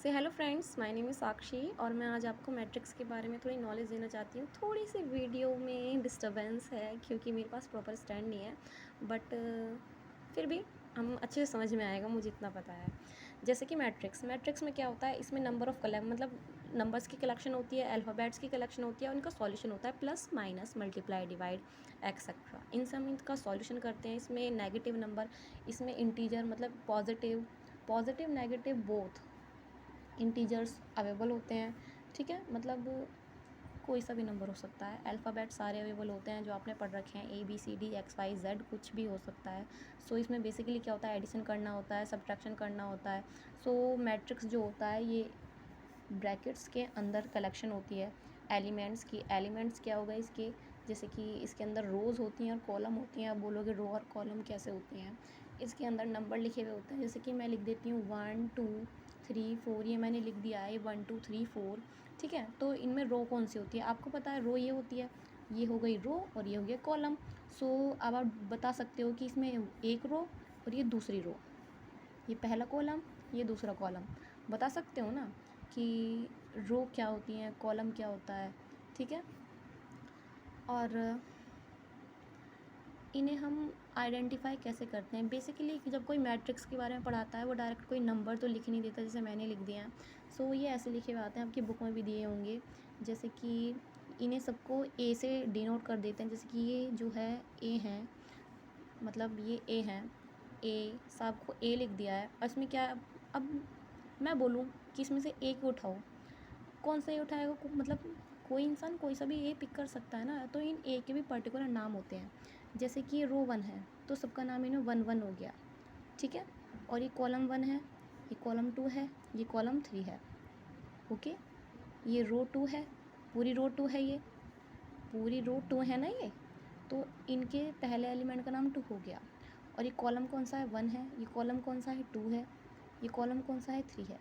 Hello friends, my name is Sakshi और मैं आज आपको मैट्रिक्स के बारे में थोड़ी नॉलेज देना चाहती हूँ। थोड़ी सी वीडियो में डिस्टरबेंस है क्योंकि मेरे पास प्रॉपर स्टैंड नहीं है, बट फिर भी हम अच्छे से समझ में आएगा, मुझे इतना पता है। जैसे कि मैट्रिक्स में क्या होता है, इसमें नंबर ऑफ़ मतलब नंबर्स की कलेक्शन होती है, अल्फ़ाबेट्स की कलेक्शन होती है और उनका सॉल्यूशन होता है plus minus multiply divide etcetera. इन सब इनका सॉल्यूशन करते हैं। इसमें नेगेटिव नंबर, इसमें इंटीजर मतलब positive negative both integers available होते हैं। ठीक है, मतलब कोई सा भी नंबर हो सकता है। अल्फ़ाबेट सारे अवेलेबल होते हैं जो आपने पढ़ रखे हैं, ABCD XYZ कुछ भी हो सकता है। सो इसमें बेसिकली क्या होता है, एडिशन करना होता है, सब्ट्रैक्शन करना होता है। सो मैट्रिक्स जो होता है ये ब्रैकेट्स के अंदर कलेक्शन होती है एलिमेंट्स की। एलिमेंट्स क्या होगा इसके, जैसे कि इसके अंदर रोज़ होती हैं और कॉलम होती हैं। आप बोलोगे रो और कॉलम कैसे होती हैं, इसके अंदर नंबर लिखे हुए होते हैं। जैसे कि मैं लिख देती हूँ 1 2 3 4, ये मैंने लिख दिया है 1 2 3 4। ठीक है, तो इनमें रो कौन सी होती है आपको पता है, रो ये होती है, ये हो गई रो और ये हो गया कॉलम। सो अब आप बता सकते हो कि इसमें एक रो और ये दूसरी रो, ये पहला कॉलम ये दूसरा कॉलम। बता सकते हो ना कि रो क्या होती हैं, कॉलम क्या होता है। ठीक है, और इन्हें हम आइडेंटिफाई कैसे करते हैं। बेसिकली जब कोई मैट्रिक्स के बारे में पढ़ाता है वो डायरेक्ट कोई नंबर तो लिख नहीं देता जैसे मैंने लिख दिया है। सो ये ऐसे लिखे हुए आते हैं, आपकी बुक में भी दिए होंगे। जैसे कि इन्हें सबको ए से डिनोट कर देते हैं। जैसे कि ये जो है ए है, मतलब ये ए है, ए साहब को ए लिख दिया है। और इसमें क्या, अब मैं बोलूँ कि इसमें से ए को उठाओ, कौन सा ए उठाएगा, मतलब कोई इंसान कोई सा भी ए पिक कर सकता है ना। तो इन ए के भी पर्टिकुलर नाम होते हैं। जैसे कि ये रो 1 है तो सबका नाम इन्हें 1 1 हो गया। ठीक है, और ये कॉलम 1 है, ये कॉलम 2 है, ये कॉलम 3 है। ओके, ये रो 2 है, पूरी रो 2 है, ये पूरी रो 2 है ना ये, तो इनके पहले एलिमेंट का नाम 2 हो गया। और ये कॉलम कौन सा है, 1 है, ये कॉलम कौन सा है, 2 है, ये कॉलम कौन सा है, 3 है।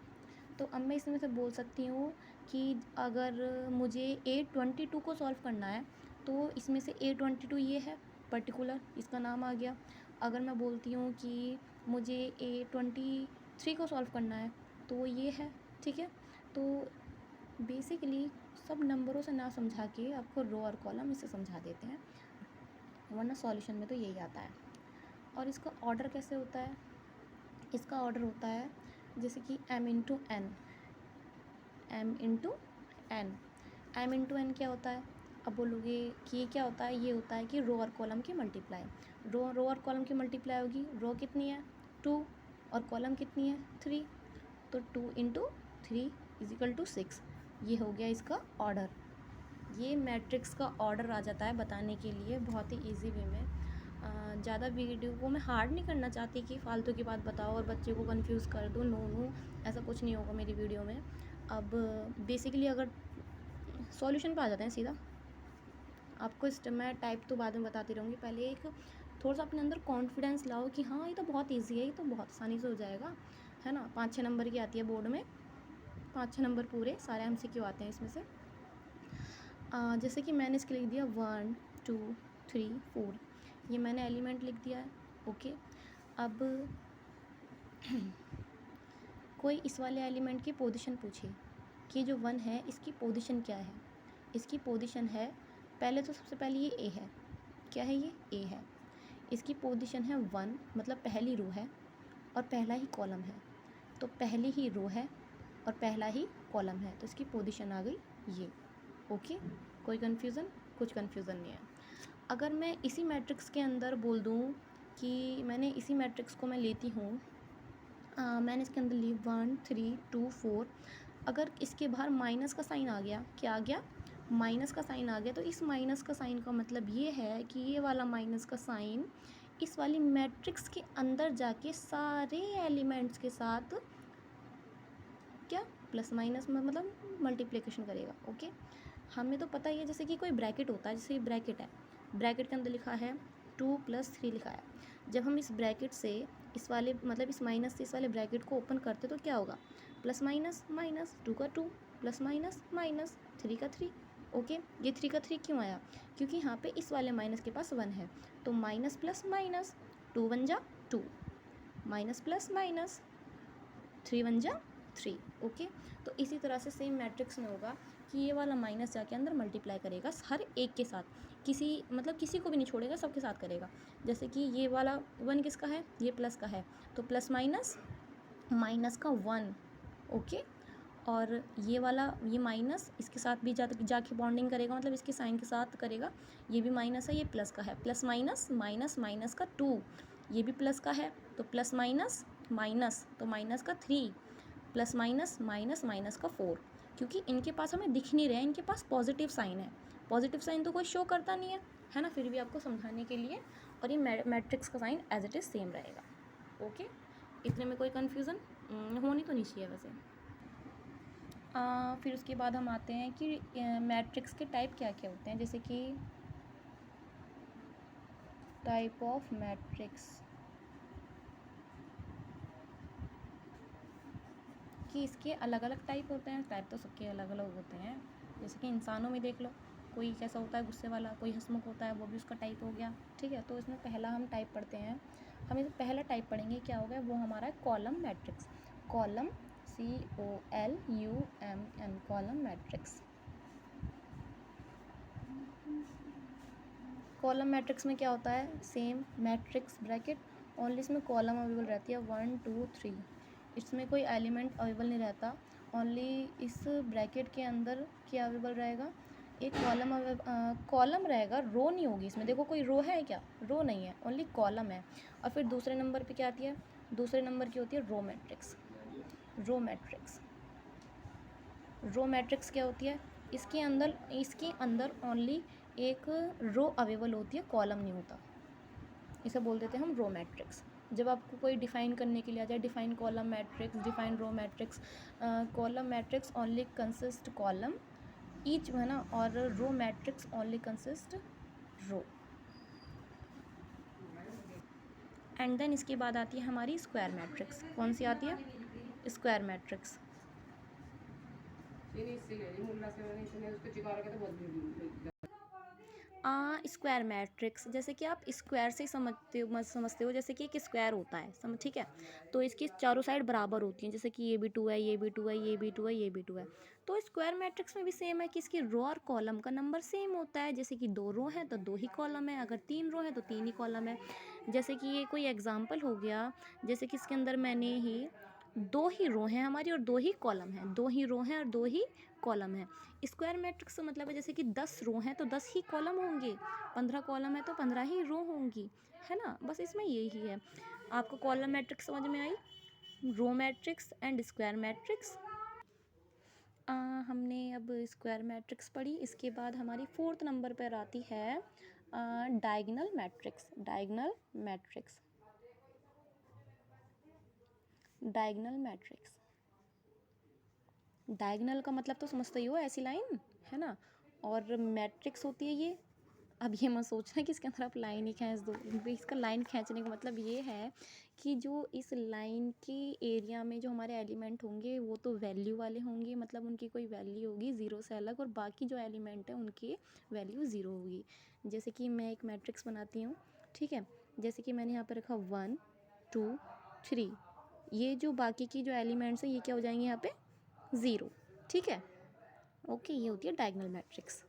तो अब मैं इसमें से बोल सकती हूँ कि अगर मुझे A22 को सॉल्व करना है तो इसमें से A22 ये है पर्टिकुलर, इसका नाम आ गया। अगर मैं बोलती हूँ कि मुझे A23 को सॉल्व करना है तो ये है। ठीक है, तो बेसिकली सब नंबरों से ना समझा के आपको रो और कॉलम इससे समझा देते हैं, वरना सॉल्यूशन में तो यही आता है। और इसका ऑर्डर कैसे होता है, इसका ऑर्डर होता है जैसे कि m into n, m into n. m into n क्या होता है, अब बोलोगे कि ये क्या होता है, ये होता है कि रो और कॉलम की मल्टीप्लाई। रो और कॉलम की मल्टीप्लाई होगी, रो कितनी है 2 और कॉलम कितनी है 3, तो 2 इंटू 3 इजिकल टू 6। ये हो गया इसका ऑर्डर। ये मैट्रिक्स का ऑर्डर आ जाता है बताने के लिए बहुत ही ईजी वे में। ज़्यादा वीडियो को मैं हार्ड नहीं करना चाहती कि फालतू की बात बताओ और बच्चे को कंफ्यूज कर दो। नो नो, ऐसा कुछ नहीं होगा मेरी वीडियो में। अब बेसिकली अगर सॉल्यूशन पे आ जाते हैं सीधा, आपको मैं टाइप तो बाद में बताती रहूँगी, पहले एक थोड़ा सा अपने अंदर कॉन्फिडेंस लाओ कि हाँ ये तो बहुत ईजी है, ये तो बहुत आसानी से हो जाएगा, है ना। 5-6 नंबर की आती है बोर्ड में, 5-6 नंबर पूरे सारे MCQ आते हैं इसमें से। जैसे कि मैंने इसके लिख दिया 1 2 3 4, ये मैंने एलिमेंट लिख दिया है। ओके, अब कोई इस वाले एलिमेंट की पोजीशन पूछे कि जो 1 है इसकी पोजीशन क्या है। इसकी पोजीशन है, पहले तो सबसे पहले ये ए है, क्या है ये ए है, इसकी पोजीशन है 1, मतलब पहली रो है और पहला ही कॉलम है, तो पहली ही रो है और पहला ही कॉलम है, तो इसकी पोजीशन आ गई ये। ओके, कोई कन्फ्यूज़न, कुछ कन्फ्यूज़न नहीं है। अगर मैं इसी मैट्रिक्स के अंदर बोल दूँ कि मैंने इसी मैट्रिक्स को मैं लेती हूँ, मैंने इसके अंदर ली 1 3 2 4, अगर इसके बाहर माइनस का साइन आ गया, क्या आ गया, माइनस का साइन आ गया, तो इस माइनस का साइन का मतलब ये है कि ये वाला माइनस का साइन इस वाली मैट्रिक्स के अंदर जाके सारे एलिमेंट्स के साथ क्या प्लस माइनस मतलब मल्टीप्लिकेशन करेगा। ओके, हमें तो पता ही है, जैसे कि कोई ब्रैकेट होता है, जैसे ब्रैकेट है, ब्रैकेट के अंदर लिखा है 2 + 3 लिखा है। जब हम इस ब्रैकेट से इस वाले मतलब इस माइनस से इस वाले ब्रैकेट को ओपन करते तो क्या होगा, प्लस माइनस माइनस, 2 का 2 प्लस माइनस माइनस 3 का 3। ओके, ये 3 का 3 क्यों आया, क्योंकि यहाँ पे इस वाले माइनस के पास 1 है, तो माइनस प्लस माइनस, 2 1 जा 2, माइनस प्लस माइनस, 3 1 जा 3। ओके, तो इसी तरह से सेम मैट्रिक्स में होगा कि ये वाला माइनस जाके अंदर मल्टीप्लाई करेगा हर एक के साथ, किसी को भी नहीं छोड़ेगा, सबके साथ करेगा। जैसे कि ये वाला 1 किसका है, ये प्लस का है, तो प्लस माइनस माइनस का 1। ओके, और ये वाला ये माइनस इसके साथ भी जाके बॉन्डिंग करेगा, मतलब इसके साइन के साथ करेगा। ये भी माइनस है, ये प्लस का है, प्लस माइनस माइनस माइनस का 2। ये भी प्लस का है, तो प्लस माइनस माइनस, तो माइनस का 3, प्लस माइनस माइनस माइनस का 4। क्योंकि इनके पास हमें दिख नहीं रहे हैं, इनके पास पॉजिटिव साइन है। पॉजिटिव साइन तो कोई शो करता नहीं है ना, फिर भी आपको समझाने के लिए। और ये मैट्रिक्स का sign as it is same रहेगा। ओके, इतने में कोई कन्फ्यूज़न होनी तो नहीं चाहिए वैसे। फिर उसके बाद हम आते हैं कि मैट्रिक्स के टाइप क्या क्या होते हैं। जैसे कि टाइप ऑफ मैट्रिक्स, कि इसके अलग अलग टाइप होते हैं। टाइप तो सबके अलग अलग होते हैं। जैसे कि इंसानों में देख लो, कोई कैसा होता है गुस्से वाला, कोई हंसमुख होता है, वो भी उसका टाइप हो गया। ठीक है, तो इसमें पहला हम टाइप पढ़ते हैं। हम इसे पहला टाइप पढ़ेंगे, क्या होगा वो हमारा है column matrix. Column, COLUMN, column matrix. Column matrix में क्या होता है, सेम मैट्रिक्स ब्रैकेट, ओनली इसमें कॉलम अवेलेबल रहती है 1 2 3। इसमें कोई एलिमेंट अवेलेबल नहीं रहता, ओनली इस ब्रैकेट के अंदर क्या अवेलेबल रहेगा, एक कॉलम रहेगा, रो नहीं होगी इसमें। देखो कोई रो है क्या, रो नहीं है, ओनली कॉलम है। और फिर दूसरे नंबर पे क्या आती है, दूसरे नंबर की होती है row matrix. Row matrix, row matrix क्या होती है, इसके अंदर ओनली एक रो अवेलेबल होती है, कॉलम नहीं होता। इसे बोल देते हैं हम रो मैट्रिक्स। जब आपको कोई डिफ़ाइन करने के लिए आ जाए, define column matrix, define row matrix, column matrix only consist column each, है ना, और row matrix only consist row. And then इसके बाद आती है हमारी स्क्वायर मैट्रिक्स। कौन सी आती है, स्क्वायर मैट्रिक्स। स्क्वायर मैट्रिक्स, जैसे कि आप स्क्वायर से ही समझते हो, जैसे कि एक स्क्वायर होता है, ठीक है, तो इसकी चारों साइड बराबर होती हैं, जैसे कि ये भी 2 है, ये भी 2 है, ये भी 2 है, ये भी 2 है। तो स्क्वायर मैट्रिक्स में भी सेम है कि इसकी रो और कॉलम का नंबर सेम होता है। जैसे कि 2 रो हैं तो 2 ही कॉलम है, अगर 3 रो हैं तो 3 ही कॉलम है। जैसे कि ये कोई एग्जाम्पल हो गया, जैसे कि इसके अंदर मैंने ही 2 ही रो हैं हमारी और 2 ही कॉलम हैं, 2 ही रो हैं और 2 ही कॉलम है। स्क्वायर मैट्रिक्स का मतलब है जैसे कि 10 रो हैं तो 10 ही कॉलम होंगे, 15 कॉलम है तो 15 ही रो होंगी, है ना। बस इसमें यही है। आपको कॉलम मैट्रिक्स समझ में आई, row matrix and square matrix. हमने अब स्क्वायर मैट्रिक्स पढ़ी। इसके बाद हमारी 4th नंबर पर आती है diagonal matrix. Diagonal matrix, diagonal matrix. Diagonal का मतलब तो समझते ही हो, ऐसी लाइन, है ना, और मैट्रिक्स होती है ये। अब ये मत सोचना कि इसके अंदर आप लाइन ही खींच दो। इसका लाइन खींचने का मतलब ये है कि जो इस लाइन के एरिया में जो हमारे एलिमेंट होंगे वो तो वैल्यू वाले होंगे, मतलब उनकी कोई वैल्यू होगी ज़ीरो से अलग, और बाकी जो एलिमेंट है उनकी वैल्यू ज़ीरो होगी। जैसे कि मैं एक मैट्रिक्स बनाती हूँ, ठीक है, जैसे कि मैंने यहाँ पर रखा 1 2 3, ये जो बाकी की जो एलिमेंट्स हैं ये क्या हो जाएंगे यहाँ पे, ज़ीरो। ठीक है, ओके, ये होती है डायगोनल मैट्रिक्स।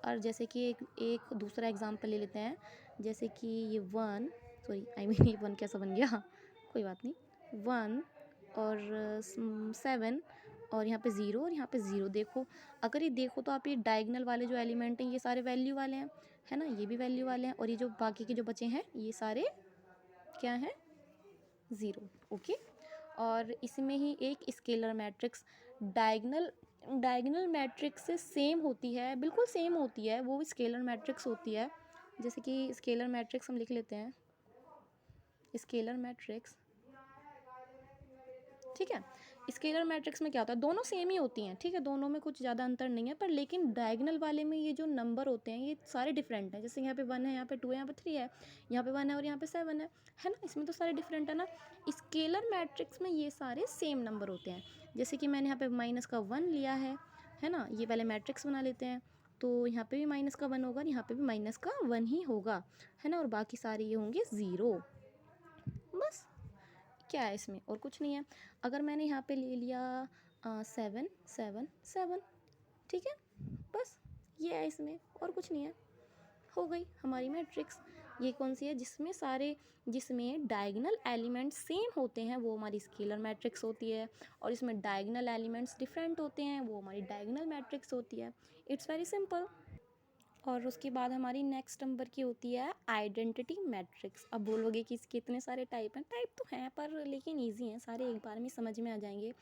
और जैसे कि एक दूसरा एग्जांपल ले लेते हैं, जैसे कि ये 1, सॉरी आई मीन ये 1 कैसा बन गया, कोई बात नहीं, 1 और 7 और यहाँ पे 0 और यहाँ पे 0। देखो, अगर ये देखो तो आप ये डायगोनल वाले जो एलिमेंट हैं ये सारे वैल्यू वाले हैं, है ना, ये भी वैल्यू वाले हैं, और ये जो बाकी के जो बचे हैं ये सारे क्या हैं, 0। ओके, और इसमें ही एक scalar matrix, diagonal diagonal matrix से सेम होती है, बिल्कुल सेम होती है, वो भी स्केलर मैट्रिक्स होती है। जैसे कि स्केलर मैट्रिक्स हम लिख लेते हैं, स्केलर मैट्रिक्स, ठीक है। स्केलर मैट्रिक्स में क्या होता है, दोनों सेम ही होती हैं, ठीक है, दोनों में कुछ ज़्यादा अंतर नहीं है, पर लेकिन डायगोनल वाले में ये जो नंबर होते हैं ये सारे डिफरेंट हैं। जैसे यहाँ पे 1 है, यहाँ पे 2 है, यहाँ पे 3 है, यहाँ पे 1 है और यहाँ पे 7 है ना, इसमें तो सारे डिफरेंट है ना। स्केलर मैट्रिक्स में ये सारे सेम नंबर होते हैं। जैसे कि मैंने यहाँ पे माइनस का 1 लिया है ना, ये पहले मैट्रिक्स बना लेते हैं, तो यहाँ पे भी माइनस का 1 होगा और यहाँ पे भी माइनस का 1 ही होगा, है ना, और बाकी सारे ये होंगे 0। बस क्या है इसमें, और कुछ नहीं है। अगर मैंने यहाँ पे ले लिया 7 7 7, ठीक है, बस ये है इसमें, और कुछ नहीं है। हो गई हमारी मैट्रिक्स। ये कौन सी है, जिसमें डायगोनल एलिमेंट्स सेम होते हैं वो हमारी स्केलर मैट्रिक्स होती है, और इसमें डायगोनल एलिमेंट्स डिफरेंट होते हैं वो हमारी डायगोनल मैट्रिक्स होती है। It's very simple. और उसके बाद हमारी नेक्स्ट नंबर की होती है आइडेंटिटी मैट्रिक्स। अब बोलोगे कि इसके इतने सारे टाइप हैं, टाइप तो हैं पर लेकिन ईजी हैं, सारे एक बार में समझ में आ जाएंगे।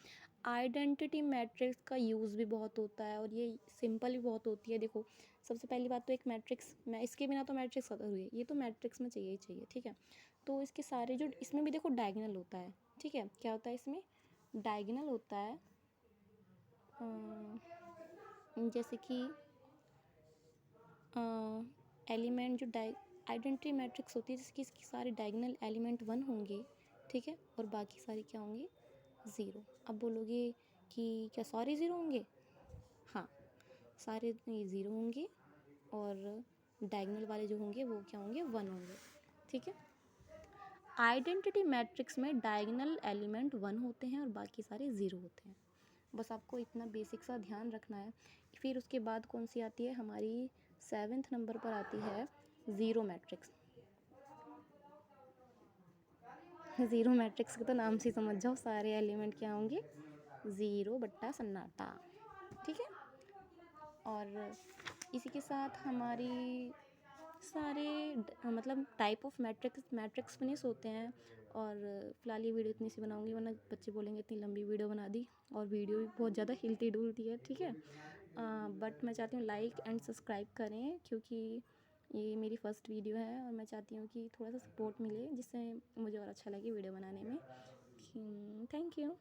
आइडेंटिटी मैट्रिक्स का यूज़ भी बहुत होता है और ये सिंपल भी बहुत होती है। देखो, सबसे पहली बात तो एक मैट्रिक्स, मैं इसके बिना तो मैट्रिक्स अधूरी हुई है, ये तो मैट्रिक्स में चाहिए ही चाहिए, ठीक है। तो इसके सारे जो इसमें भी देखो डायगोनल होता है, ठीक है, क्या होता है इसमें, डायगोनल होता है। जैसे कि एलिमेंट जो आइडेंटिटी मैट्रिक्स होती है जिसकी इसकी सारे डायगोनल एलिमेंट 1 होंगे, ठीक है, और बाकी सारे क्या होंगे, 0। अब बोलोगे कि क्या सारे 0 होंगे, हाँ, सारे 0 होंगे, और डायगोनल वाले जो होंगे वो क्या होंगे, 1 होंगे, ठीक है। आइडेंटिटी मैट्रिक्स में डायगोनल एलिमेंट 1 होते हैं और बाकी सारे 0 होते हैं। बस आपको इतना बेसिक सा ध्यान रखना है। फिर उसके बाद कौन सी आती है हमारी 7th नंबर पर आती है ज़ीरो मैट्रिक्स। ज़ीरो मैट्रिक्स के तो नाम से समझ जाओ, सारे एलिमेंट क्या होंगे, 0 बट्टा सन्नाटा, ठीक है। और इसी के साथ हमारी सारे मतलब टाइप ऑफ मैट्रिक्स फिनिश होते हैं। और फिलहाल ये वीडियो इतनी सी बनाऊंगी, वरना बच्चे बोलेंगे इतनी लंबी वीडियो बना दी, और वीडियो भी बहुत ज़्यादा हिलती डुलती है, ठीक है। बट मैं चाहती हूँ लाइक एंड सब्सक्राइब करें, क्योंकि ये मेरी फ़र्स्ट वीडियो है और मैं चाहती हूँ कि थोड़ा सा सपोर्ट मिले, जिससे मुझे और अच्छा लगे वीडियो बनाने में। Thank you.